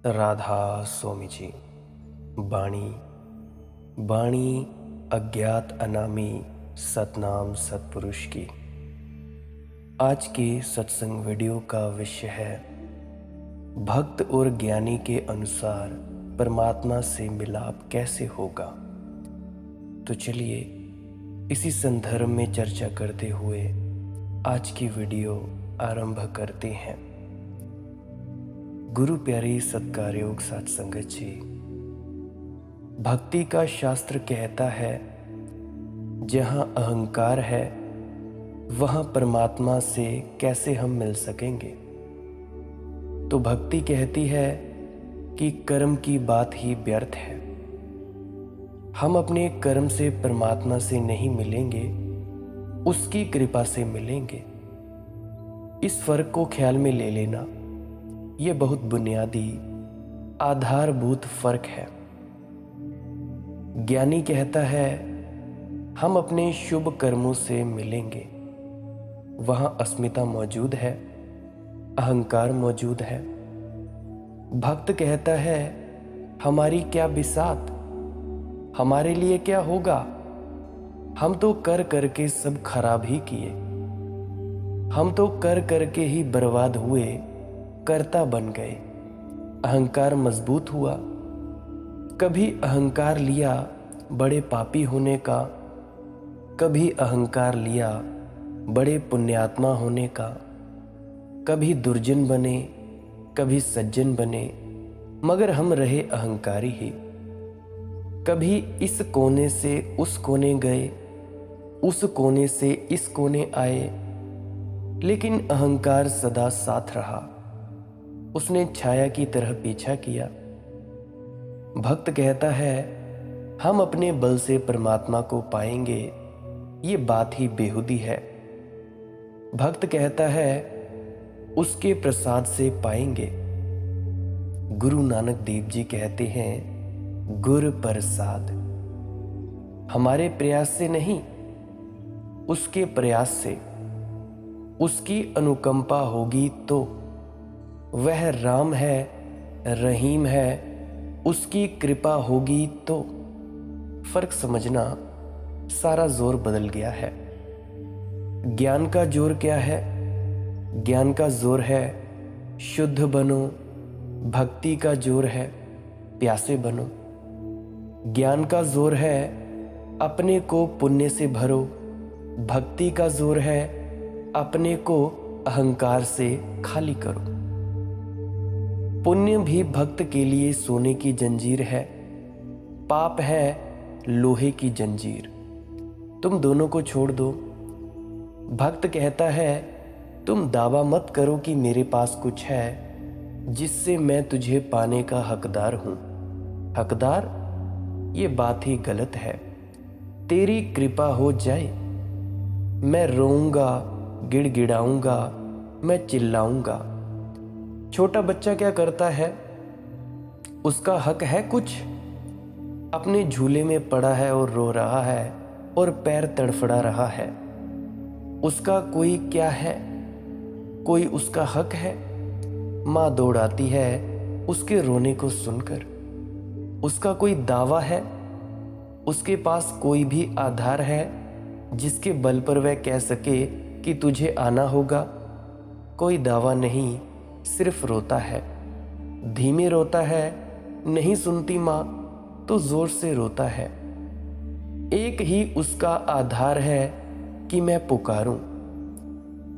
राधा स्वामी जी। बाणी बाणी अज्ञात अनामी सतनाम सतपुरुष की। आज के सत्संग वीडियो का विषय है भक्त और ज्ञानी के अनुसार परमात्मा से मिलाप कैसे होगा। तो चलिए इसी संदर्भ में चर्चा करते हुए आज की वीडियो आरंभ करते हैं। गुरु प्यारी सत्कार योग साथ संगत जी, भक्ति का शास्त्र कहता है जहाँ अहंकार है वहाँ परमात्मा से कैसे हम मिल सकेंगे। तो भक्ति कहती है कि कर्म की बात ही व्यर्थ है। हम अपने कर्म से परमात्मा से नहीं मिलेंगे, उसकी कृपा से मिलेंगे। इस फर्क को ख्याल में ले लेना, ये बहुत बुनियादी आधारभूत फर्क है। ज्ञानी कहता है हम अपने शुभ कर्मों से मिलेंगे, वहां अस्मिता मौजूद है, अहंकार मौजूद है। भक्त कहता है हमारी क्या बिसात, हमारे लिए क्या होगा, हम तो कर करके सब खराब ही किए, हम तो कर करके ही बर्बाद हुए, कर्ता बन गए। अहंकार मजबूत हुआ। कभी अहंकार लिया बड़े पापी होने का, कभी अहंकार लिया बड़े पुण्यात्मा होने का। कभी दुर्जन बने, कभी सज्जन बने, मगर हम रहे अहंकारी ही। कभी इस कोने से उस कोने गए, उस कोने से इस कोने आए, लेकिन अहंकार सदा साथ रहा। उसने छाया की तरह पीछा किया। भक्त कहता है हम अपने बल से परमात्मा को पाएंगे, ये बात ही बेहुदी है। भक्त कहता है उसके प्रसाद से पाएंगे। गुरु नानक देव जी कहते हैं गुर प्रसाद। हमारे प्रयास से नहीं, उसके प्रयास से, उसकी अनुकंपा होगी तो। वह राम है, रहीम है, उसकी कृपा होगी तो। फर्क समझना, सारा जोर बदल गया है। ज्ञान का जोर क्या है? ज्ञान का जोर है शुद्ध बनो। भक्ति का जोर है प्यासे बनो। ज्ञान का जोर है अपने को पुण्य से भरो। भक्ति का जोर है अपने को अहंकार से खाली करो। पुण्य भी भक्त के लिए सोने की जंजीर है, पाप है लोहे की जंजीर। तुम दोनों को छोड़ दो। भक्त कहता है तुम दावा मत करो कि मेरे पास कुछ है जिससे मैं तुझे पाने का हकदार हूं। हकदार, ये बात ही गलत है। तेरी कृपा हो जाए, मैं रोऊंगा, गिड़गिड़ाऊंगा, मैं चिल्लाऊंगा। छोटा बच्चा क्या करता है? उसका हक है कुछ? अपने झूले में पड़ा है और रो रहा है और पैर तड़फड़ा रहा है। उसका कोई क्या है? कोई उसका हक है? माँ दौड़ आती है उसके रोने को सुनकर। उसका कोई दावा है? उसके पास कोई भी आधार है जिसके बल पर वह कह सके कि तुझे आना होगा? कोई दावा नहीं, सिर्फ रोता है। धीमे रोता है, नहीं सुनती माँ तो जोर से रोता है। एक ही उसका आधार है कि मैं पुकारूं,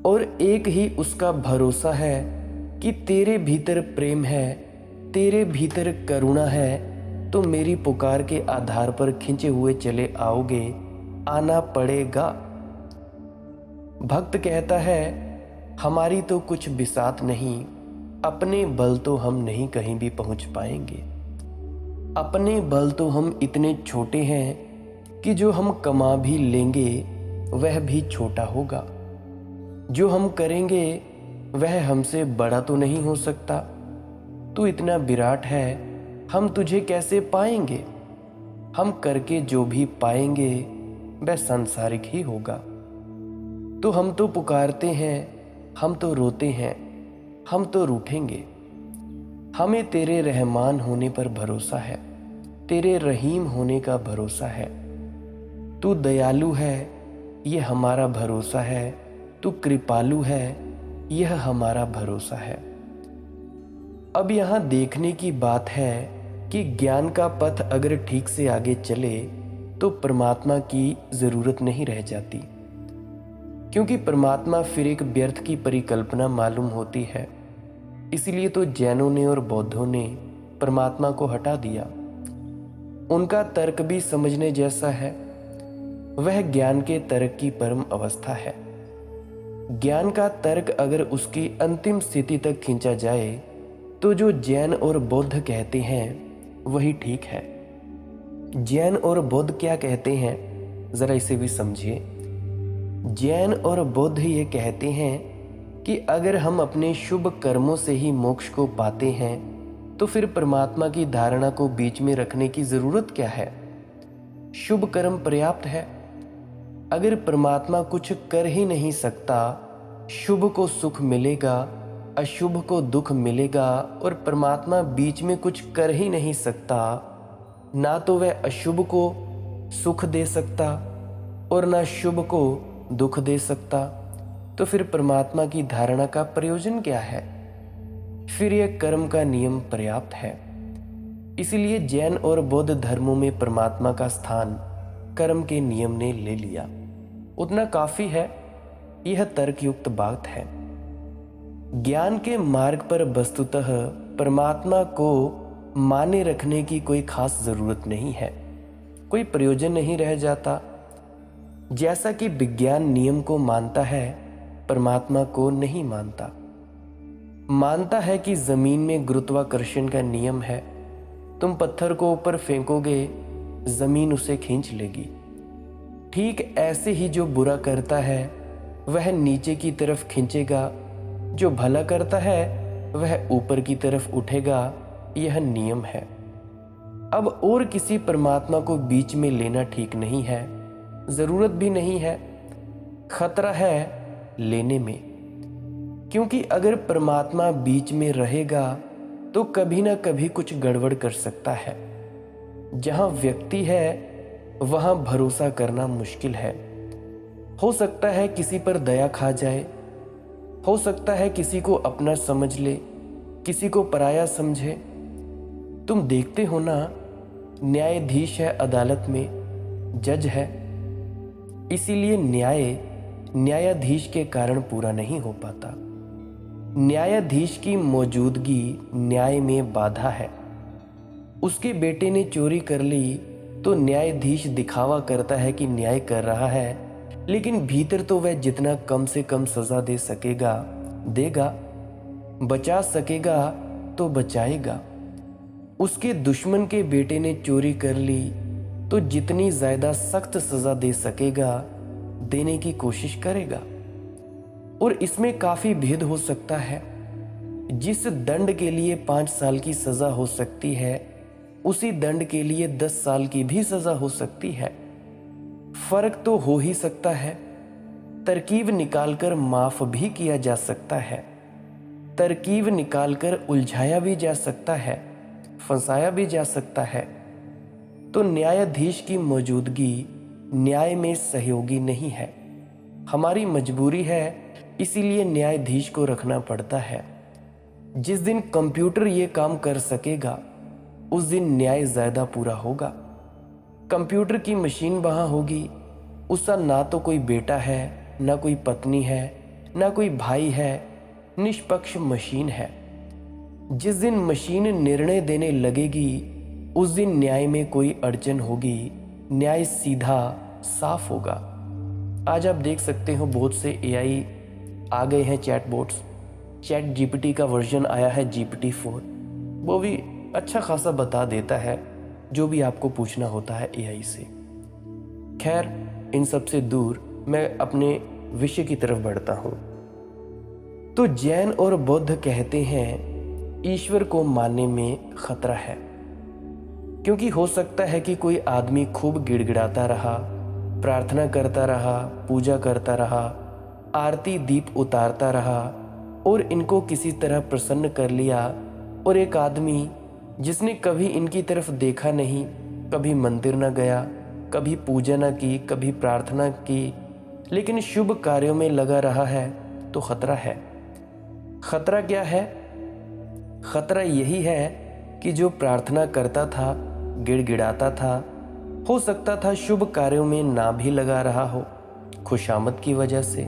और एक ही उसका भरोसा है कि तेरे भीतर प्रेम है, तेरे भीतर करुणा है, तो मेरी पुकार के आधार पर खिंचे हुए चले आओगे, आना पड़ेगा। भक्त कहता है हमारी तो कुछ बिसात नहीं, अपने बल तो हम नहीं कहीं भी पहुंच पाएंगे। अपने बल तो हम इतने छोटे हैं कि जो हम कमा भी लेंगे वह भी छोटा होगा। जो हम करेंगे वह हमसे बड़ा तो नहीं हो सकता। तू इतना विराट है, हम तुझे कैसे पाएंगे? हम करके जो भी पाएंगे वह सांसारिक ही होगा। तो हम तो पुकारते हैं, हम तो रोते हैं, हम तो रूठेंगे। हमें तेरे रहमान होने पर भरोसा है, तेरे रहीम होने का भरोसा है। तू दयालु है, ये हमारा भरोसा है। तू कृपालु है, यह हमारा भरोसा है। अब यहाँ देखने की बात है कि ज्ञान का पथ अगर ठीक से आगे चले तो परमात्मा की ज़रूरत नहीं रह जाती, क्योंकि परमात्मा फिर एक व्यर्थ की परिकल्पना मालूम होती है। इसलिए तो जैनों ने और बौद्धों ने परमात्मा को हटा दिया। उनका तर्क भी समझने जैसा है। वह ज्ञान के तर्क की परम अवस्था है। ज्ञान का तर्क अगर उसकी अंतिम स्थिति तक खींचा जाए तो जो जैन और बौद्ध कहते हैं वही ठीक है। जैन और बौद्ध क्या कहते हैं, जरा इसे भी समझिए। जैन और बौद्ध ये कहते हैं कि अगर हम अपने शुभ कर्मों से ही मोक्ष को पाते हैं तो फिर परमात्मा की धारणा को बीच में रखने की जरूरत क्या है। शुभ कर्म पर्याप्त है। अगर परमात्मा कुछ कर ही नहीं सकता, शुभ को सुख मिलेगा, अशुभ को दुख मिलेगा, और परमात्मा बीच में कुछ कर ही नहीं सकता, ना तो वह अशुभ को सुख दे सकता और ना शुभ को दुख दे सकता, तो फिर परमात्मा की धारणा का प्रयोजन क्या है। फिर यह कर्म का नियम पर्याप्त है। इसलिए जैन और बौद्ध धर्मों में परमात्मा का स्थान कर्म के नियम ने ले लिया। उतना काफी है, यह तर्कयुक्त बात है। ज्ञान के मार्ग पर वस्तुतः परमात्मा को माने रखने की कोई खास जरूरत नहीं है, कोई प्रयोजन नहीं रह जाता। जैसा कि विज्ञान नियम को मानता है, परमात्मा को नहीं मानता। मानता है कि जमीन में गुरुत्वाकर्षण का नियम है, तुम पत्थर को ऊपर फेंकोगे, जमीन उसे खींच लेगी। ठीक ऐसे ही जो बुरा करता है वह नीचे की तरफ खींचेगा, जो भला करता है वह ऊपर की तरफ उठेगा। यह नियम है। अब और किसी परमात्मा को बीच में लेना ठीक नहीं है, जरूरत भी नहीं है। खतरा है लेने में, क्योंकि अगर परमात्मा बीच में रहेगा तो कभी ना कभी कुछ गड़बड़ कर सकता है। जहां व्यक्ति है वहां भरोसा करना मुश्किल है। हो सकता है किसी पर दया खा जाए, हो सकता है किसी को अपना समझ ले, किसी को पराया समझे। तुम देखते हो ना, न्यायाधीश है अदालत में, जज है, इसीलिए न्यायाधीश के कारण पूरा नहीं हो पाता। न्यायाधीश की मौजूदगी न्याय में बाधा है। उसके बेटे ने चोरी कर ली तो न्यायाधीश दिखावा करता है कि न्याय कर रहा है, लेकिन भीतर तो वह जितना कम से कम सजा दे सकेगा देगा, बचा सकेगा तो बचाएगा। उसके दुश्मन के बेटे ने चोरी कर ली तो जितनी ज्यादा सख्त सजा दे सकेगा देने की कोशिश करेगा। और इसमें काफी भेद हो सकता है। जिस दंड के लिए 5 साल की सजा हो सकती है, उसी दंड के लिए 10 साल की भी सजा हो सकती है। फर्क तो हो ही सकता है। तरकीब निकालकर माफ भी किया जा सकता है, तरकीब निकालकर उलझाया भी जा सकता है, फंसाया भी जा सकता है। तो न्यायाधीश की मौजूदगी न्याय में सहयोगी नहीं है, हमारी मजबूरी है, इसीलिए न्यायाधीश को रखना पड़ता है। जिस दिन कंप्यूटर ये काम कर सकेगा उस दिन न्याय ज्यादा पूरा होगा। कंप्यूटर की मशीन वहां होगी, उसका ना तो कोई बेटा है, ना कोई पत्नी है, ना कोई भाई है, निष्पक्ष मशीन है। जिस दिन मशीन निर्णय देने लगेगी उस दिन न्याय में कोई अड़चन होगी, न्याय सीधा साफ होगा। आज आप देख सकते हो बहुत से एआई आ गए हैं, चैटबॉट्स। चैट जीपीटी का वर्जन आया है GPT-4, वो भी अच्छा खासा बता देता है जो भी आपको पूछना होता है एआई से। खैर, इन सब से दूर मैं अपने विषय की तरफ बढ़ता हूँ। तो जैन और बौद्ध कहते हैं ईश्वर को मानने में खतरा है, क्योंकि हो सकता है कि कोई आदमी खूब गिड़गिड़ाता रहा, प्रार्थना करता रहा, पूजा करता रहा, आरती दीप उतारता रहा और इनको किसी तरह प्रसन्न कर लिया, और एक आदमी जिसने कभी इनकी तरफ देखा नहीं, कभी मंदिर न गया, कभी पूजा न की, कभी प्रार्थना की, लेकिन शुभ कार्यों में लगा रहा है, तो खतरा है। खतरा क्या है? खतरा यही है कि जो प्रार्थना करता था, गिड़गिड़ाता था, हो सकता था शुभ कार्यों में ना भी लगा रहा हो, खुशामद की वजह से।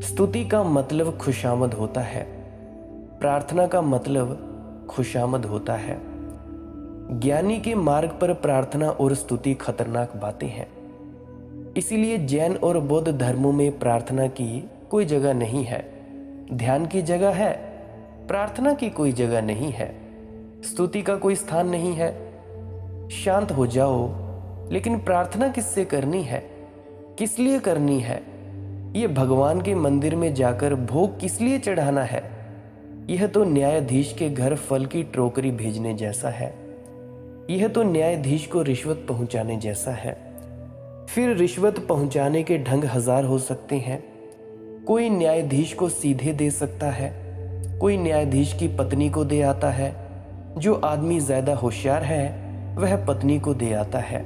स्तुति का मतलब खुशामद होता है, प्रार्थना का मतलब खुशामद होता है। ज्ञानी के मार्ग पर प्रार्थना और स्तुति खतरनाक बातें हैं। इसीलिए जैन और बौद्ध धर्मों में प्रार्थना की कोई जगह नहीं है, ध्यान की जगह है, प्रार्थना की कोई जगह नहीं है, स्तुति का कोई स्थान नहीं है। शांत हो जाओ, लेकिन प्रार्थना किससे करनी है, किस लिए करनी है? ये भगवान के मंदिर में जाकर भोग किस लिए चढ़ाना है? यह तो न्यायाधीश के घर फल की टोकरी भेजने जैसा है। यह तो न्यायाधीश को रिश्वत पहुंचाने जैसा है। फिर रिश्वत पहुंचाने के ढंग हजार हो सकते हैं। कोई न्यायाधीश को सीधे दे सकता है, कोई न्यायाधीश की पत्नी को दे आता है, जो आदमी ज्यादा होशियार है वह पत्नी को दे आता है।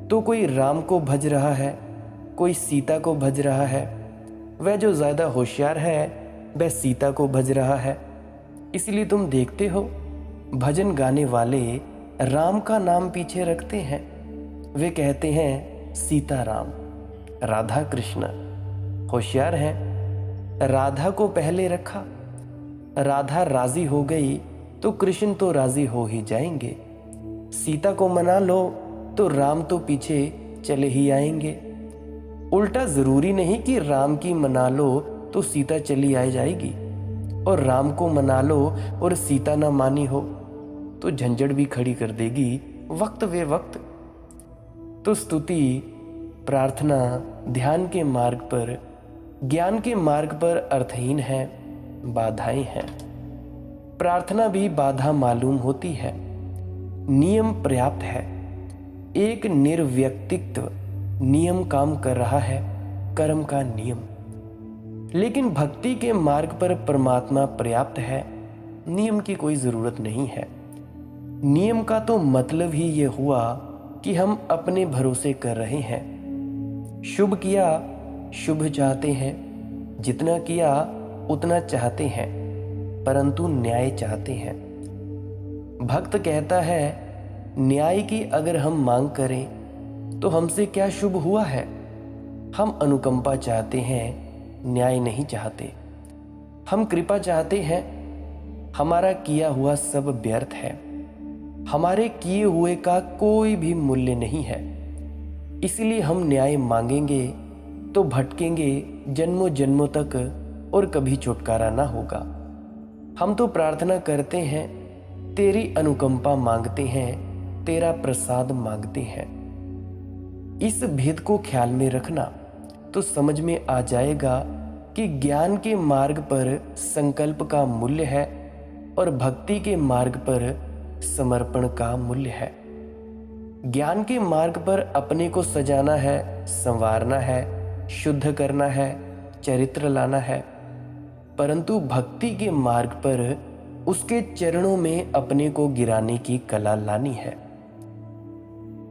तो कोई राम को भज रहा है, कोई सीता को भज रहा है, वह जो ज्यादा होशियार है वह सीता को भज रहा है। इसलिए तुम देखते हो भजन गाने वाले राम का नाम पीछे रखते हैं। वे कहते हैं सीताराम, राधा कृष्ण। होशियार हैं, राधा को पहले रखा। राधा राजी हो गई तो कृष्ण तो राजी हो ही जाएंगे। सीता को मना लो तो राम तो पीछे चले ही आएंगे। उल्टा जरूरी नहीं कि राम की मना लो तो सीता चली आ जाएगी, और राम को मना लो और सीता ना मानी हो तो झंझट भी खड़ी कर देगी वक्त वे वक्त। तो स्तुति, प्रार्थना ध्यान के मार्ग पर, ज्ञान के मार्ग पर अर्थहीन है, बाधाएं हैं। प्रार्थना भी बाधा मालूम होती है। नियम पर्याप्त है, एक निर्व्यक्तित्व नियम काम कर रहा है, कर्म का नियम। लेकिन भक्ति के मार्ग पर परमात्मा पर्याप्त है, नियम की कोई जरूरत नहीं है। नियम का तो मतलब ही ये हुआ कि हम अपने भरोसे कर रहे हैं। शुभ किया, शुभ चाहते हैं, जितना किया उतना चाहते हैं, परंतु न्याय चाहते हैं। भक्त कहता है न्याय की अगर हम मांग करें तो हमसे क्या शुभ हुआ है? हम अनुकंपा चाहते हैं, न्याय नहीं चाहते। हम कृपा चाहते हैं, हमारा किया हुआ सब व्यर्थ है। हमारे किए हुए का कोई भी मूल्य नहीं है। इसलिए हम न्याय मांगेंगे तो भटकेंगे जन्मों जन्मों तक और कभी छुटकारा ना होगा। हम तो प्रार्थना करते हैं, तेरी अनुकंपा मांगते हैं, तेरा प्रसाद मांगते हैं। इस भेद को ख्याल में रखना तो समझ में आ जाएगा कि ज्ञान के मार्ग पर संकल्प का मूल्य है और भक्ति के मार्ग पर समर्पण का मूल्य है। ज्ञान के मार्ग पर अपने को सजाना है, संवारना है, शुद्ध करना है, चरित्र लाना है, परंतु भक्ति के मार्ग पर उसके चरणों में अपने को गिराने की कला लानी है।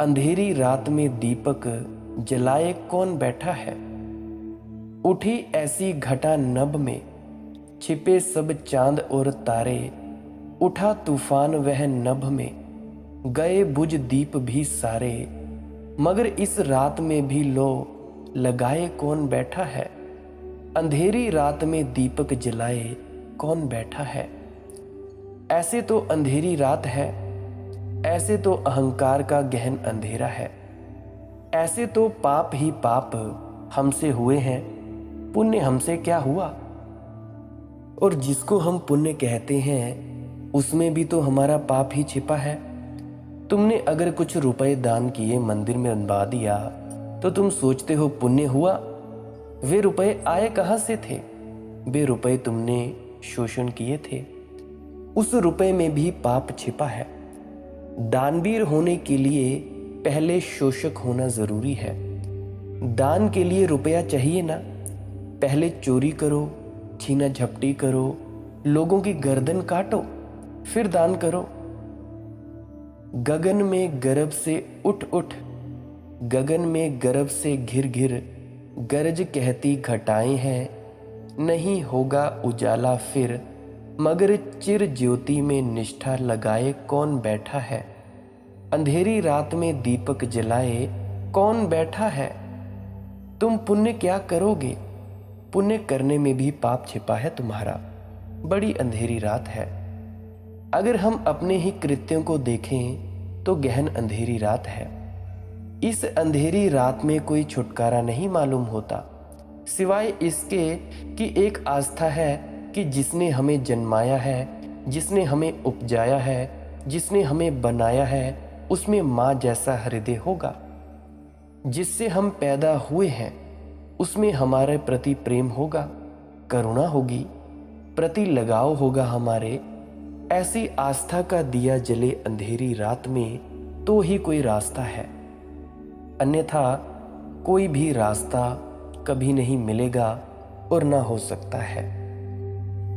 अंधेरी रात में दीपक जलाए कौन बैठा है? उठी ऐसी घटा नभ में, छिपे सब चांद और तारे। उठा तूफान वह नभ में, गए बुझ दीप भी सारे। मगर इस रात में भी लो लगाए कौन बैठा है? अंधेरी रात में दीपक जलाए कौन बैठा है? ऐसे तो अंधेरी रात है, ऐसे तो अहंकार का गहन अंधेरा है। ऐसे तो पाप ही पाप हमसे हुए हैं, पुण्य हमसे क्या हुआ? और जिसको हम पुण्य कहते हैं उसमें भी तो हमारा पाप ही छिपा है। तुमने अगर कुछ रुपए दान किए, मंदिर में बनवा दिया, तो तुम सोचते हो पुण्य हुआ। वे रुपए आए कहां से थे? वे रुपए तुमने शोषण किए थे। उस रुपए में भी पाप छिपा है। दानवीर होने के लिए पहले शोषक होना जरूरी है। दान के लिए रुपया चाहिए ना? पहले चोरी करो, छीना झपटी करो, लोगों की गर्दन काटो, फिर दान करो। गगन में गर्भ से उठ उठ, गगन में गर्भ से घिर घिर, गरज कहती घटाएं हैं, नहीं होगा उजाला फिर, मगर चिर ज्योति में निष्ठा लगाए कौन बैठा है। अंधेरी रात में दीपक जलाए कौन बैठा है। तुम पुण्य क्या करोगे, पुण्य करने में भी पाप छिपा है तुम्हारा। बड़ी अंधेरी रात है। अगर हम अपने ही कृत्यों को देखें तो गहन अंधेरी रात है। इस अंधेरी रात में कोई छुटकारा नहीं मालूम होता, सिवाय इसके कि एक आस्था है कि जिसने हमें जन्माया है, जिसने हमें उपजाया है, जिसने हमें बनाया है, उसमें माँ जैसा हृदय होगा। जिससे हम पैदा हुए हैं उसमें हमारे प्रति प्रेम होगा, करुणा होगी, प्रति लगाव होगा हमारे। ऐसी आस्था का दिया जले अंधेरी रात में तो ही कोई रास्ता है, अन्यथा कोई भी रास्ता कभी नहीं मिलेगा और ना हो सकता है।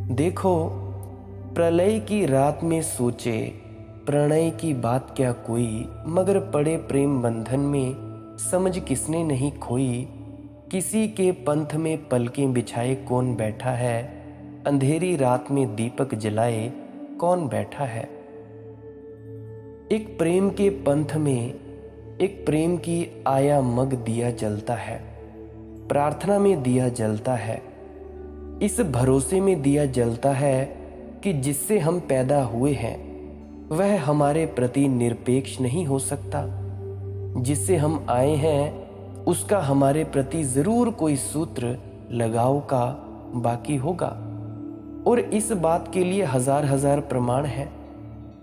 देखो, प्रलय की रात में सोचे प्रणय की बात क्या कोई, मगर पड़े प्रेम बंधन में समझ किसने नहीं खोई। किसी के पंथ में पलकें बिछाए कौन बैठा है, अंधेरी रात में दीपक जलाए कौन बैठा है। एक प्रेम के पंथ में एक प्रेम की आया मग दिया जलता है, प्रार्थना में दिया जलता है, इस भरोसे में दिया जलता है कि जिससे हम पैदा हुए हैं वह हमारे प्रति निरपेक्ष नहीं हो सकता। जिससे हम आए हैं उसका हमारे प्रति जरूर कोई सूत्र लगाव का बाकी होगा, और इस बात के लिए हजार हजार प्रमाण हैं।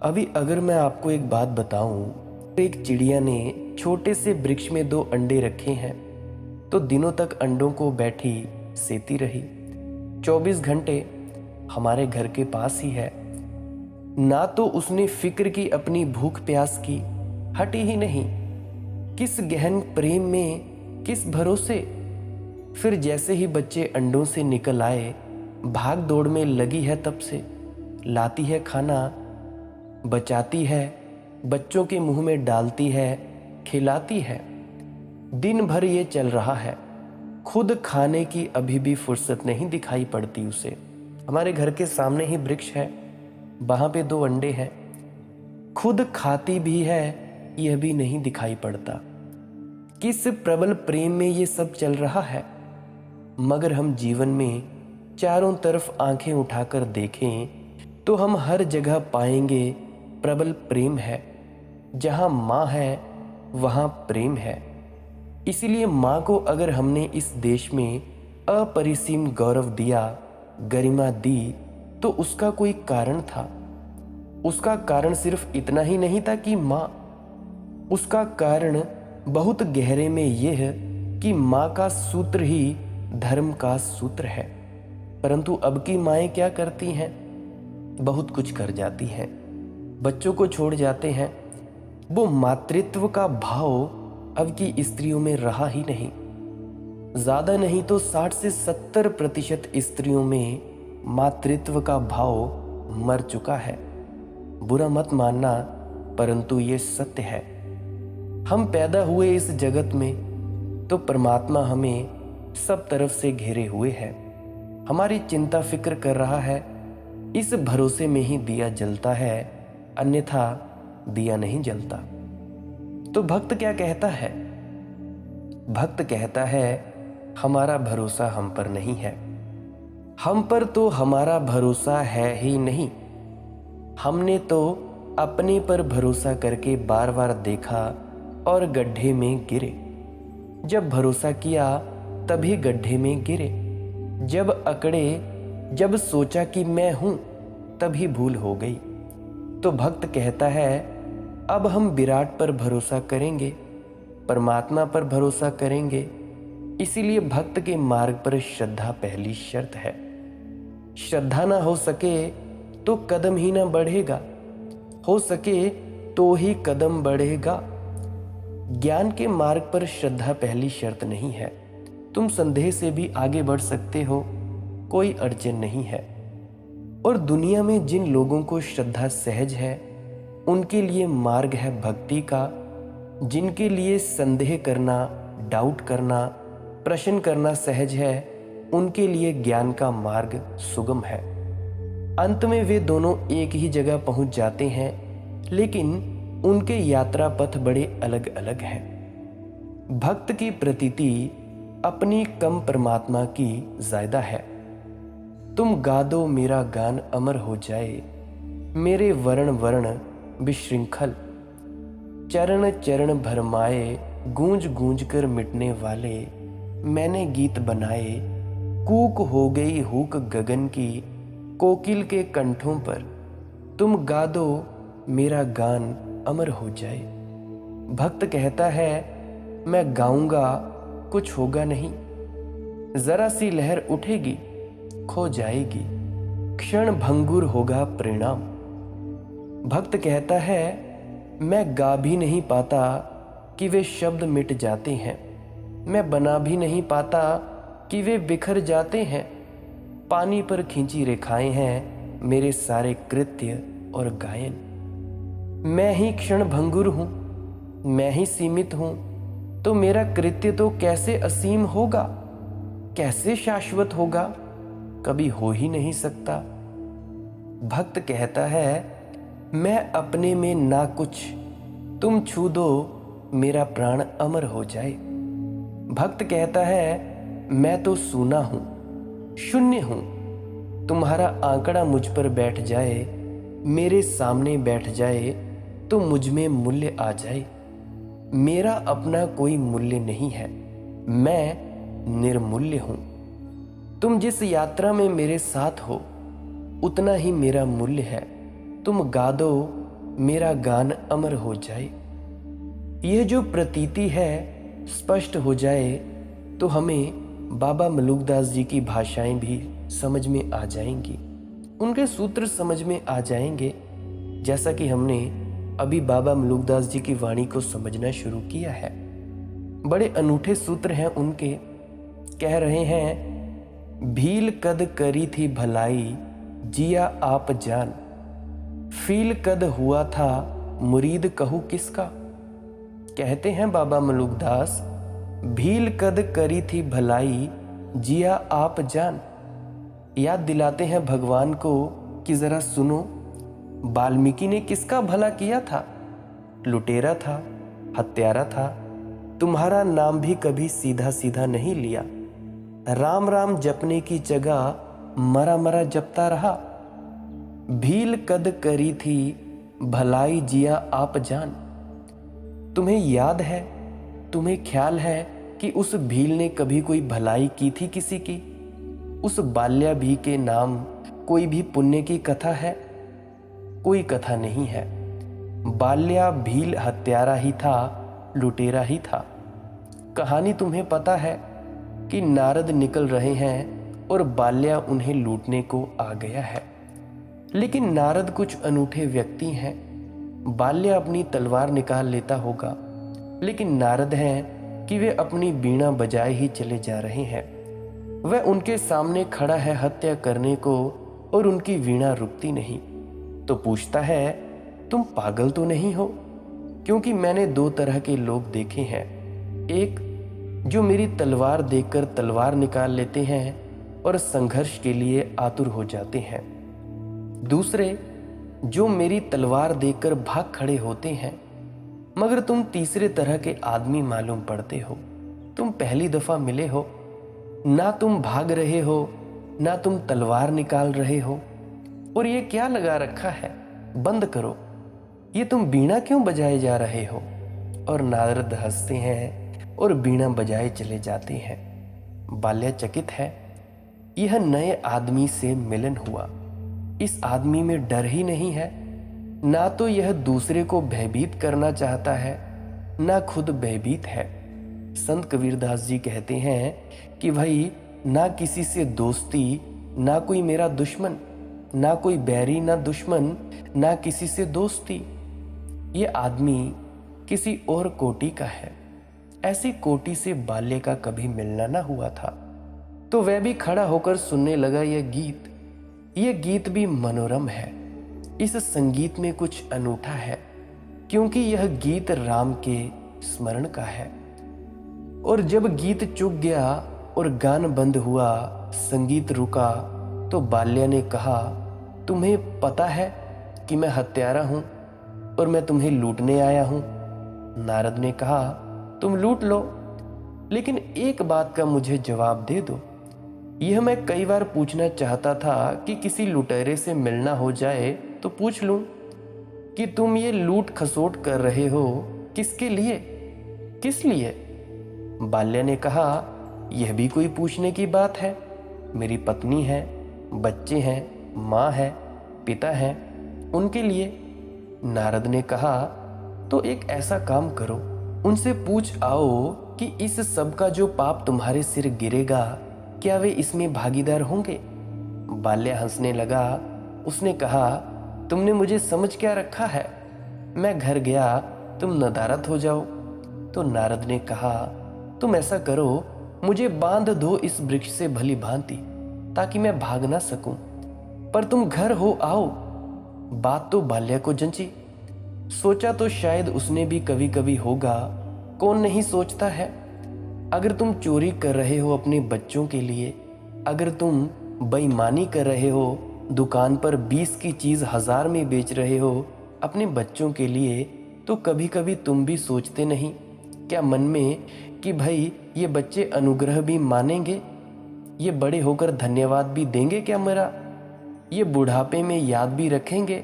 अभी अगर मैं आपको एक बात बताऊं, एक चिड़िया ने छोटे से वृक्ष में 2 अंडे रखे हैं, तो दिनों तक अंडों को बैठी सेती रही। 24 घंटे हमारे घर के पास ही है, ना तो उसने फिक्र की अपनी भूख प्यास की, हटी ही नहीं। किस गहन प्रेम में, किस भरोसे। फिर जैसे ही बच्चे अंडों से निकल आए, भाग दौड़ में लगी है, तब से लाती है खाना, बचाती है, बच्चों के मुंह में डालती है, खिलाती है। दिन भर ये चल रहा है, खुद खाने की अभी भी फुर्सत नहीं दिखाई पड़ती उसे। हमारे घर के सामने ही वृक्ष है, वहां पे 2 अंडे हैं, खुद खाती भी है, यह भी नहीं दिखाई पड़ता। किस प्रबल प्रेम में ये सब चल रहा है। मगर हम जीवन में चारों तरफ आंखें उठाकर देखें तो हम हर जगह पाएंगे प्रबल प्रेम है। जहां माँ है वहां प्रेम है। इसीलिए माँ को अगर हमने इस देश में अपरिसीम गौरव दिया, गरिमा दी, तो उसका कोई कारण था। उसका कारण सिर्फ इतना ही नहीं था कि माँ, उसका कारण बहुत गहरे में यह है कि माँ का सूत्र ही धर्म का सूत्र है। परंतु अब की माएँ क्या करती हैं, बहुत कुछ कर जाती हैं, बच्चों को छोड़ जाते हैं। वो मातृत्व का भाव अब की स्त्रियों में रहा ही नहीं। ज्यादा नहीं तो 60 से 70% स्त्रियों में मातृत्व का भाव मर चुका है। बुरा मत मानना, परंतु ये सत्य है। हम पैदा हुए इस जगत में तो परमात्मा हमें सब तरफ से घेरे हुए है, हमारी चिंता फिक्र कर रहा है। इस भरोसे में ही दिया जलता है, अन्यथा दिया नहीं जलता। तो भक्त क्या कहता है? भक्त कहता है, हमारा भरोसा हम पर नहीं है। हम पर तो हमारा भरोसा है ही नहीं। हमने तो अपने पर भरोसा करके बार बार देखा और गड्ढे में गिरे। जब भरोसा किया तभी गड्ढे में गिरे। जब अकड़े, जब सोचा कि मैं हूं, तभी भूल हो गई। तो भक्त कहता है, अब हम विराट पर भरोसा करेंगे, परमात्मा पर भरोसा करेंगे। इसीलिए भक्त के मार्ग पर श्रद्धा पहली शर्त है। श्रद्धा ना हो सके तो कदम ही ना बढ़ेगा, हो सके तो ही कदम बढ़ेगा। ज्ञान के मार्ग पर श्रद्धा पहली शर्त नहीं है। तुम संदेह से भी आगे बढ़ सकते हो, कोई अड़चन नहीं है। और दुनिया में जिन लोगों को श्रद्धा सहज है उनके लिए मार्ग है भक्ति का। जिनके लिए संदेह करना, डाउट करना, प्रश्न करना सहज है, उनके लिए ज्ञान का मार्ग सुगम है। अंत में वे दोनों एक ही जगह पहुंच जाते हैं, लेकिन उनके यात्रा पथ बड़े अलग अलग हैं। भक्त की प्रतीति अपनी कम परमात्मा की ज्यादा है। तुम गा दो मेरा गान अमर हो जाए, मेरे वर्ण वर्ण विशृंखल। चरण चरण भरमाए, गूंज गूंज कर मिटने वाले, मैंने गीत बनाए। कूक हो गई हुक गगन की, कोकिल के कंठों पर। तुम गा दो मेरा गान अमर हो जाए। भक्त कहता है मैं गाऊंगा, कुछ होगा नहीं। जरा सी लहर उठेगी, खो जाएगी, क्षण भंगुर होगा परिणाम। भक्त कहता है मैं गा भी नहीं पाता कि वे शब्द मिट जाते हैं। मैं बना भी नहीं पाता कि वे बिखर जाते हैं। पानी पर खींची रेखाएं हैं मेरे सारे कृत्य और गायन। मैं ही क्षण भंगुर हूं, मैं ही सीमित हूं, तो मेरा कृत्य तो कैसे असीम होगा, कैसे शाश्वत होगा, कभी हो ही नहीं सकता। भक्त कहता है मैं अपने में ना कुछ, तुम छू दो मेरा प्राण अमर हो जाए। भक्त कहता है मैं तो सूना हूं, शून्य हूं, तुम्हारा आंकड़ा मुझ पर बैठ जाए, मेरे सामने बैठ जाए तो मुझ में मूल्य आ जाए। मेरा अपना कोई मूल्य नहीं है, मैं निर्मूल्य हूं। तुम जिस यात्रा में मेरे साथ हो उतना ही मेरा मूल्य है। तुम गा दो मेरा गान अमर हो जाए। यह जो प्रतीति है स्पष्ट हो जाए तो हमें बाबा मलुकदास जी की भाषाएं भी समझ में आ जाएंगी, उनके सूत्र समझ में आ जाएंगे। जैसा कि हमने अभी बाबा मलुकदास जी की वाणी को समझना शुरू किया है। बड़े अनूठे सूत्र हैं उनके। कह रहे हैं भील कद करी थी भलाई, जिया आप जान। फील कद हुआ था मुरीद कहूँ किसका। कहते हैं बाबा मलुकदास भील कद करी थी भलाई, जिया आप जान। याद दिलाते हैं भगवान को कि जरा सुनो, वाल्मीकि ने किसका भला किया था। लुटेरा था, हत्यारा था, तुम्हारा नाम भी कभी सीधा सीधा नहीं लिया। राम राम जपने की जगह मरा मरा जपता रहा। भील कद करी थी भलाई, जिया आप जान। तुम्हें याद है, तुम्हें ख्याल है कि उस भील ने कभी कोई भलाई की थी किसी की। उस बाल्या भी के नाम कोई भी पुण्य की कथा है? कोई कथा नहीं है। बाल्या भील हत्यारा ही था, लुटेरा ही था। कहानी तुम्हें पता है कि नारद निकल रहे हैं और बाल्या उन्हें लूटने को आ गया है। लेकिन नारद कुछ अनूठे व्यक्ति हैं। बाल्या अपनी तलवार निकाल लेता होगा, लेकिन नारद हैं कि वे अपनी बीणा बजाए ही चले जा रहे हैं। वह उनके सामने खड़ा है हत्या करने को और उनकी वीणा रुकती नहीं। तो पूछता है तुम पागल तो नहीं हो? क्योंकि मैंने दो तरह के लोग देखे हैं। एक जो मेरी तलवार देखकर तलवार निकाल लेते हैं और संघर्ष के लिए आतुर हो जाते हैं। दूसरे जो मेरी तलवार देखकर भाग खड़े होते हैं। मगर तुम तीसरे तरह के आदमी मालूम पड़ते हो। तुम पहली दफा मिले हो, ना तुम भाग रहे हो ना तुम तलवार निकाल रहे हो। और ये क्या लगा रखा है? बंद करो, ये तुम बीणा क्यों बजाए जा रहे हो? और नारद हंसते हैं और बीणा बजाए चले जाते हैं। बाल्या चकित है। यह नए आदमी से मिलन हुआ। इस आदमी में डर ही नहीं है। ना तो यह दूसरे को भयभीत करना चाहता है, ना खुद भयभीत है। संत कबीरदास जी कहते हैं कि भाई ना किसी से दोस्ती, ना कोई मेरा दुश्मन, ना कोई बैरी ना दुश्मन, ना किसी से दोस्ती। ये आदमी किसी और कोटि का है। ऐसी कोटि से बाल्य का कभी मिलना ना हुआ था। तो वह भी खड़ा होकर सुनने लगा यह गीत। ये गीत भी मनोरम है। इस संगीत में कुछ अनूठा है, क्योंकि यह गीत राम के स्मरण का है। और जब गीत चुक गया और गान बंद हुआ, संगीत रुका, तो बाल्या ने कहा, तुम्हें पता है कि मैं हत्यारा हूं और मैं तुम्हें लूटने आया हूं। नारद ने कहा, तुम लूट लो, लेकिन एक बात का मुझे जवाब दे दो। यह मैं कई बार पूछना चाहता था कि किसी लुटेरे से मिलना हो जाए तो पूछ लूं कि तुम ये लूट खसोट कर रहे हो, किसके लिए, किस लिए? बाल्या ने कहा, यह भी कोई पूछने की बात है? मेरी पत्नी है, बच्चे हैं, माँ है, पिता है, उनके लिए। नारद ने कहा, तो एक ऐसा काम करो, उनसे पूछ आओ कि इस सब का जो पाप तुम्हारे सिर गिरेगा, क्या वे इसमें भागीदार होंगे? बाल्या हंसने लगा। उसने कहा, तुमने मुझे समझ क्या रखा है? मैं घर गया, तुम नदारद हो जाओ। तो नारद ने कहा, तुम ऐसा करो, मुझे बांध दो इस वृक्ष से भली भांति, ताकि मैं भाग ना सकूं, पर तुम घर हो आओ। बात तो बाल्या को जंची। सोचा तो शायद उसने भी कभी कभी होगा, कौन नहीं सोचता है। अगर तुम चोरी कर रहे हो अपने बच्चों के लिए, अगर तुम बेईमानी कर रहे हो, दुकान पर 20 की चीज 1000 में बेच रहे हो अपने बच्चों के लिए, तो कभी कभी तुम भी सोचते नहीं क्या मन में कि भाई ये बच्चे अनुग्रह भी मानेंगे, ये बड़े होकर धन्यवाद भी देंगे क्या मेरा, ये बुढ़ापे में याद भी रखेंगे?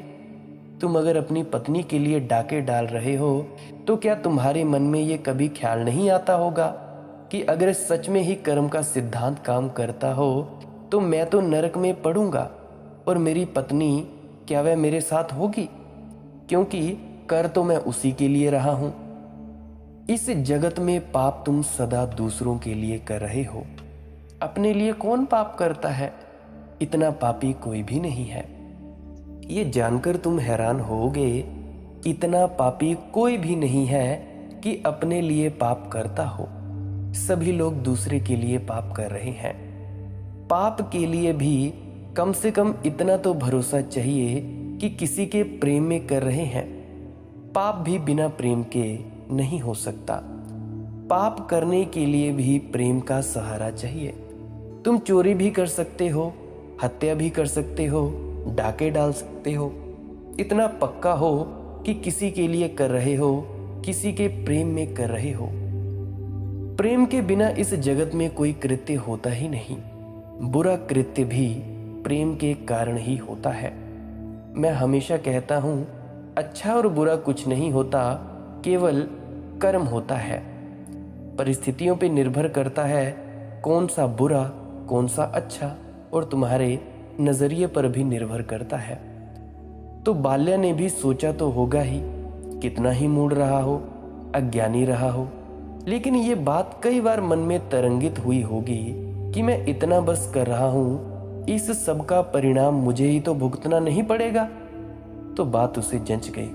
तुम अगर अपनी पत्नी के लिए डाके डाल रहे हो, तो क्या तुम्हारे मन में ये कभी ख्याल नहीं आता होगा कि अगर सच में ही कर्म का सिद्धांत काम करता हो, तो मैं तो नरक में पड़ूंगा और मेरी पत्नी, क्या वह मेरे साथ होगी? क्योंकि कर तो मैं उसी के लिए रहा हूं। इस जगत में पाप तुम सदा दूसरों के लिए कर रहे हो, अपने लिए कौन पाप करता है? इतना पापी कोई भी नहीं है। ये जानकर तुम हैरान होगे, इतना पापी कोई भी नहीं है कि अपने लिए पाप करता हो। सभी लोग दूसरे के लिए पाप कर रहे हैं। पाप के लिए भी कम से कम इतना तो भरोसा चाहिए कि किसी के प्रेम में कर रहे हैं। पाप भी बिना प्रेम के नहीं हो सकता। पाप करने के लिए भी प्रेम का सहारा चाहिए। तुम चोरी भी कर सकते हो, हत्या भी कर सकते हो, डाके डाल सकते हो, इतना पक्का हो कि किसी के लिए कर रहे हो, किसी के प्रेम में कर रहे हो। प्रेम के बिना इस जगत में कोई कृत्य होता ही नहीं। बुरा कृत्य भी प्रेम के कारण ही होता है। मैं हमेशा कहता हूं, अच्छा और बुरा कुछ नहीं होता, केवल कर्म होता है। परिस्थितियों पे निर्भर करता है कौन सा बुरा, कौन सा अच्छा, और तुम्हारे नजरिए पर भी निर्भर करता है। तो बाल्या ने भी सोचा तो होगा ही, कितना ही मूड रहा हो, अज्ञानी रहा हो, लेकिन ये बात कई बार मन में तरंगित हुई होगी कि मैं इतना बस कर रहा हूं, इस सब का परिणाम मुझे ही तो भुगतना नहीं पड़ेगा। तो बात उसे जंच गई।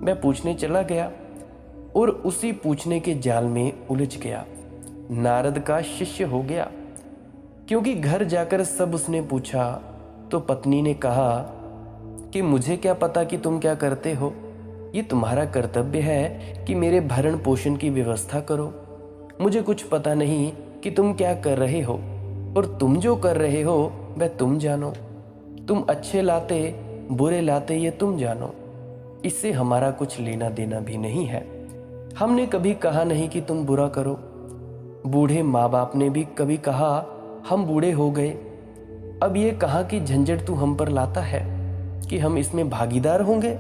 मैं पूछने चला गया और उसी पूछने के जाल में उलझ गया। नारद का शिष्य हो गया, क्योंकि घर जाकर सब उसने पूछा तो पत्नी ने कहा कि मुझे क्या पता कि तुम क्या करते हो, ये तुम्हारा कर्तव्य है कि मेरे भरण पोषण की व्यवस्था करो। मुझे कुछ पता नहीं कि तुम क्या कर रहे हो, और तुम जो कर रहे हो वह तुम जानो। तुम अच्छे लाते बुरे लाते ये तुम जानो, इससे हमारा कुछ लेना देना भी नहीं है। हमने कभी कहा नहीं कि तुम बुरा करो। बूढ़े माँ बाप ने भी कभी कहा हम बूढ़े हो गए, अब ये कहाँ की झंझट तू हम पर लाता है कि हम इसमें भागीदार होंगे।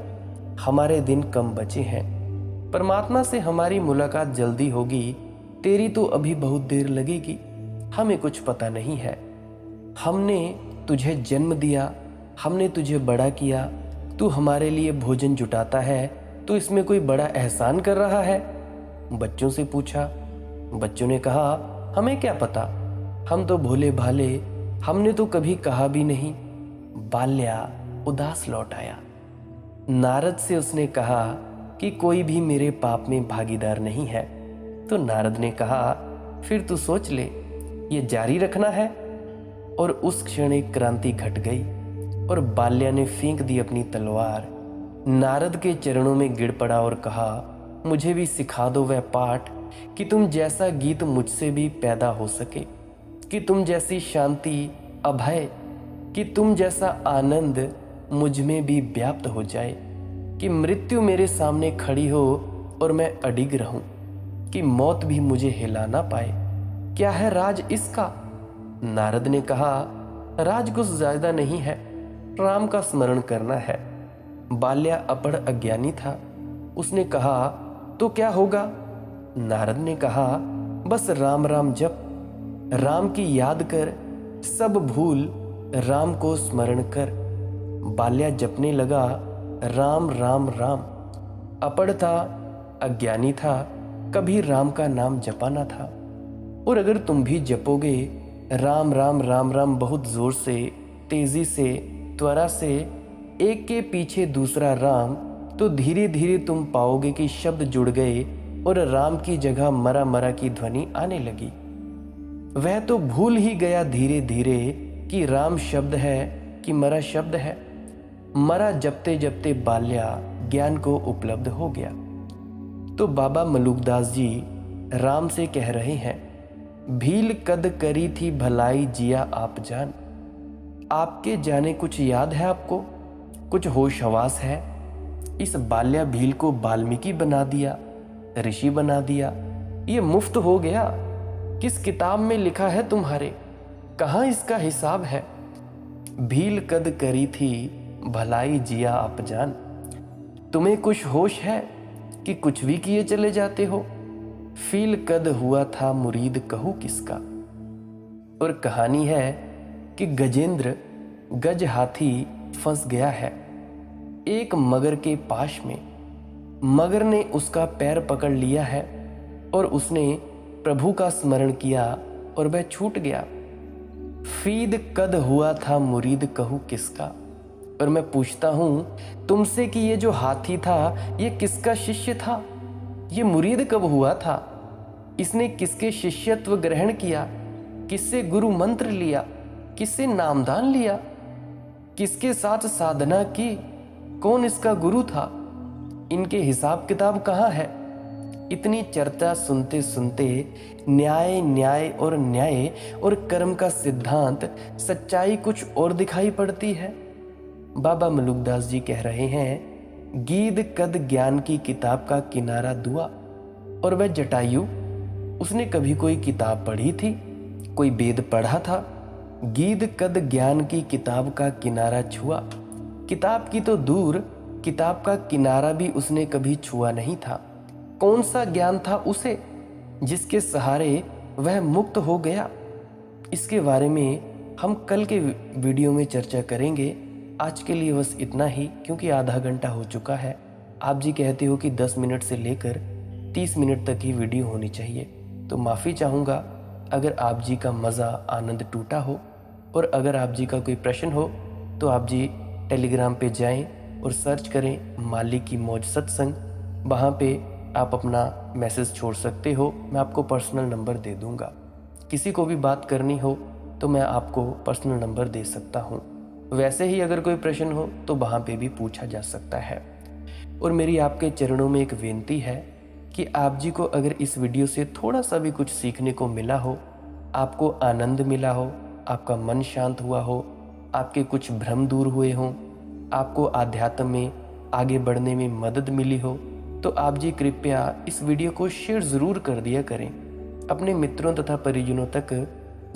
हमारे दिन कम बचे हैं, परमात्मा से हमारी मुलाकात जल्दी होगी, तेरी तो अभी बहुत देर लगेगी। हमें कुछ पता नहीं है। हमने तुझे जन्म दिया, हमने तुझे बड़ा किया, तू हमारे लिए भोजन जुटाता है तो इसमें कोई बड़ा एहसान कर रहा है? बच्चों से पूछा। बच्चों ने कहा हमें क्या पता, हम तो भोले भाले, हमने तो कभी कहा भी नहीं। बाल्या उदास लौट आया। नारद से उसने कहा कि कोई भी मेरे पाप में भागीदार नहीं है। तो नारद ने कहा फिर तू सोच ले, ये जारी रखना है। और उस क्षण एक क्रांति घट गई। और बाल्या ने फेंक दी अपनी तलवार। नारद के चरणों में गिर पड़ा और कहा, मुझे भी सिखा दो वह पाठ कि तुम जैसा गीत मुझसे भी पैदा हो सके, कि तुम जैसी शांति अभय, कि तुम जैसा आनंद मुझ में भी व्याप्त हो जाए, कि मृत्यु मेरे सामने खड़ी हो और मैं अडिग रहूं, कि मौत भी मुझे हिला ना पाए। क्या है राज इसका? नारद ने कहा, राज कुछ ज्यादा नहीं है, राम का स्मरण करना है। बाल्या अपढ़ अज्ञानी था। उसने कहा, तो क्या होगा? नारद ने कहा, बस राम राम जप, राम की याद कर, सब भूल राम को स्मरण कर। बाल्या जपने लगा, राम राम राम। अपढ़ था, अज्ञानी था, कभी राम का नाम जपा ना था। और अगर तुम भी जपोगे राम राम राम राम बहुत जोर से, तेजी से, त्वरा से, एक के पीछे दूसरा राम, तो धीरे धीरे तुम पाओगे कि शब्द जुड़ गए और राम की जगह मरा मरा की ध्वनि आने लगी। वह तो भूल ही गया धीरे धीरे कि राम शब्द है कि मरा शब्द है। मरा जपते जपते बाल्या ज्ञान को उपलब्ध हो गया। तो बाबा मलुकदास जी राम से कह रहे हैं, भील कद करी थी भलाई जिया आप जान। आपके जाने कुछ याद है आपको? कुछ होश हवास है? इस बाल्या भील को वाल्मीकि बना दिया, ऋषि बना दिया। ये मुफ्त हो गया। किस किताब में लिखा है तुम्हारे? कहाँ इसका हिसाब है? भील कद करी थी भलाई जिया आप जान। तुम्हें कुछ होश है कि कुछ भी किए चले जाते हो? फील कद हुआ था मुरीद कहूँ किसका। और कहानी है कि गजेंद्र गज हाथी फंस गया है एक मगर के पाश में। मगर ने उसका पैर पकड़ लिया है और उसने प्रभु का स्मरण किया और वह छूट गया। फीद कद हुआ था मुरीद कहूँ किसका। और मैं पूछता हूँ तुमसे कि ये जो हाथी था ये किसका शिष्य था? ये मुरीद कब हुआ था? इसने किसके शिष्यत्व ग्रहण किया? किससे गुरु मंत्र लिया? किससे नामदान लिया? किसके साथ साधना की? कौन इसका गुरु था? इनके हिसाब किताब कहाँ है? इतनी चर्चा सुनते सुनते न्याय न्याय और न्याय और कर्म का सिद्धांत सच्चाई कुछ और दिखाई पड़ती है। बाबा मलुकदास जी कह रहे हैं, गीद कद ज्ञान की किताब का किनारा दुआ। और वह जटायु, उसने कभी कोई किताब पढ़ी थी? कोई वेद पढ़ा था? गीद कद ज्ञान की किताब का किनारा छुआ। किताब की तो दूर, किताब का किनारा भी उसने कभी छुआ नहीं था। कौन सा ज्ञान था उसे जिसके सहारे वह मुक्त हो गया? इसके बारे में हम कल के वीडियो में चर्चा करेंगे। आज के लिए बस इतना ही, क्योंकि आधा घंटा हो चुका है। आप जी कहते हो कि 10 मिनट से लेकर 30 मिनट तक ही वीडियो होनी चाहिए, तो माफ़ी चाहूँगा अगर आप जी का मज़ा आनंद टूटा हो। और अगर आप जी का कोई प्रश्न हो तो आप जी टेलीग्राम पे जाएं और सर्च करें माली की मौज सत्संग। वहाँ पे आप अपना मैसेज छोड़ सकते हो, मैं आपको पर्सनल नंबर दे दूँगा। किसी को भी बात करनी हो तो मैं आपको पर्सनल नंबर दे सकता हूँ। वैसे ही अगर कोई प्रश्न हो तो वहाँ पे भी पूछा जा सकता है। और मेरी आपके चरणों में एक विनती है कि आप जी को अगर इस वीडियो से थोड़ा सा भी कुछ सीखने को मिला हो, आपको आनंद मिला हो, आपका मन शांत हुआ हो, आपके कुछ भ्रम दूर हुए हों, आपको आध्यात्म में आगे बढ़ने में मदद मिली हो, तो आप जी कृपया इस वीडियो को शेयर ज़रूर कर दिया करें। अपने मित्रों तथा परिजनों तक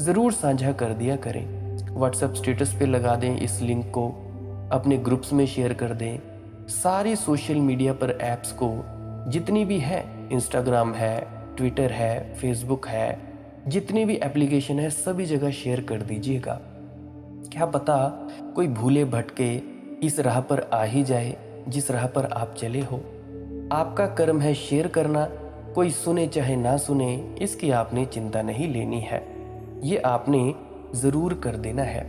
ज़रूर साझा कर दिया करें। व्हाट्सएप स्टेटस पे लगा दें इस लिंक को, अपने ग्रुप्स में शेयर कर दें। सारी सोशल मीडिया पर ऐप्स को जितनी भी है, इंस्टाग्राम है, ट्विटर है, फेसबुक है, जितनी भी एप्लीकेशन है सभी जगह शेयर कर दीजिएगा। क्या पता कोई भूले भटके इस राह पर आ ही जाए जिस राह पर आप चले हो। आपका कर्म है शेयर करना, कोई सुने चाहे ना सुने इसकी आपने चिंता नहीं लेनी है, ये आपने ज़रूर कर देना है।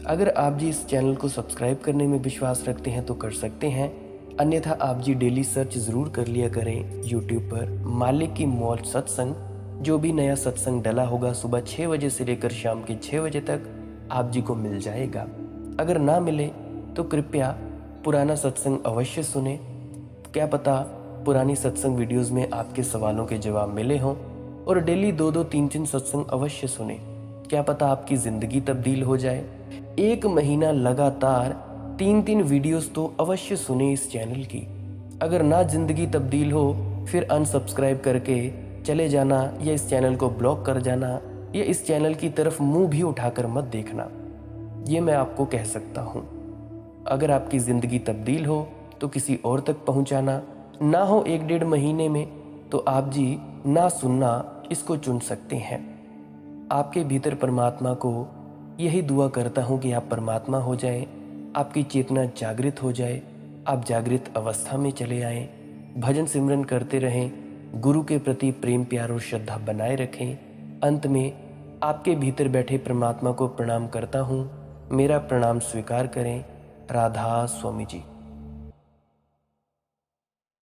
अगर आप जी इस चैनल को सब्सक्राइब करने में विश्वास रखते हैं तो कर सकते हैं, अन्यथा आप जी डेली सर्च ज़रूर कर लिया करें यूट्यूब पर माली की मौज सत्संग। जो भी नया सत्संग डला होगा सुबह 6 बजे से लेकर शाम के 6 बजे तक आप जी को मिल जाएगा। अगर ना मिले तो कृपया पुराना सत्संग अवश्य सुने। क्या पता पुरानी सत्संग वीडियोस में आपके सवालों के जवाब मिले हों। और डेली 2-2 3-3 सत्संग अवश्य सुने। क्या पता आपकी ज़िंदगी तब्दील हो जाए। 1 महीना लगातार 3-3 वीडियोस तो अवश्य सुने इस चैनल की। अगर ना ज़िंदगी तब्दील हो फिर अनसब्सक्राइब करके चले जाना, या इस चैनल को ब्लॉक कर जाना, या इस चैनल की तरफ मुंह भी उठाकर मत देखना। ये मैं आपको कह सकता हूँ। अगर आपकी ज़िंदगी तब्दील हो तो किसी और तक पहुँचाना, ना हो 1-1.5 महीने में तो आप जी ना सुनना इसको चुन सकते हैं। आपके भीतर परमात्मा को यही दुआ करता हूँ कि आप परमात्मा हो जाएं, आपकी चेतना जागृत हो जाए, आप जागृत अवस्था में चले आएं, भजन सिमरन करते रहें, गुरु के प्रति प्रेम प्यार और श्रद्धा बनाए रखें। अंत में आपके भीतर बैठे परमात्मा को प्रणाम करता हूँ। मेरा प्रणाम स्वीकार करें। राधा स्वामी जी।